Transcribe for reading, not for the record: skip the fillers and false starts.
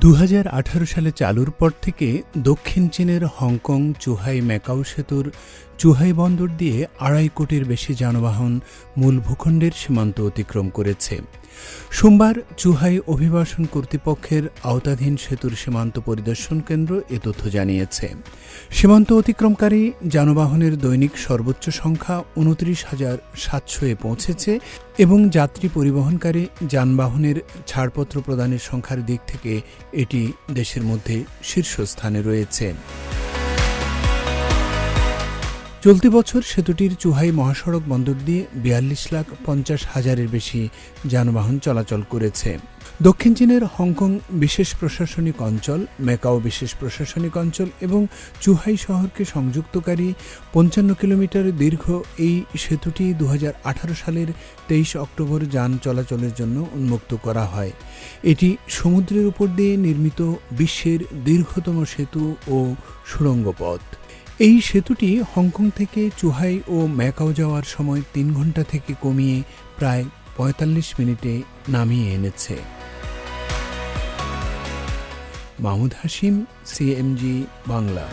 ২০১৮ সালে চালুর পর থেকে দক্ষিণ চীনের হংকং চুহাই ম্যাকাও সেতুর চুহাই বন্দর দিয়ে ২.৫ কোটির বেশি যানবাহন মূল ভূখণ্ডের সীমান্ত অতিক্রম করেছে। সোমবার চুহাই অভিবাসন কর্তৃপক্ষের আওতাধীন সেতুর সীমান্ত পরিদর্শন কেন্দ্র এ তথ্য জানিয়েছে। সীমান্ত অতিক্রমকারী যানবাহনের দৈনিক সর্বোচ্চ সংখ্যা ২৯,৭০০-এ পৌঁছেছে এবং যাত্রী পরিবহনকারী যানবাহনের ছাড়পত্র প্রদানের সংখ্যার দিক থেকে এটি দেশের মধ্যে শীর্ষস্থানে রয়েছে। চলতি বছর সেতুটির চুহাই মহাসড়ক বন্দর দিয়ে ৪২,৫০,০০০-এর বেশি যানবাহন চলাচল করেছে। দক্ষিণ চীনের হংকং বিশেষ প্রশাসনিক অঞ্চল, ম্যাকাও বিশেষ প্রশাসনিক অঞ্চল এবং চুহাই শহরকে সংযুক্তকারী ৫৫ কিলোমিটার দীর্ঘ এই সেতুটি ২০১৮ সালের ২৩ অক্টোবর যান চলাচলের জন্য উন্মুক্ত করা হয়। এটি সমুদ্রের উপর দিয়ে নির্মিত বিশ্বের দীর্ঘতম সেতু ও সুড়ঙ্গ পথ। এই সেতুটি হংকং থেকে চুহাই ও ম্যাকাও যাওয়ার সময় ৩ ঘণ্টা থেকে কমিয়ে প্রায় ৪৫ মিনিটে নামিয়ে এনেছে। মাহমুদ হাশিম, সিএমজি বাংলা।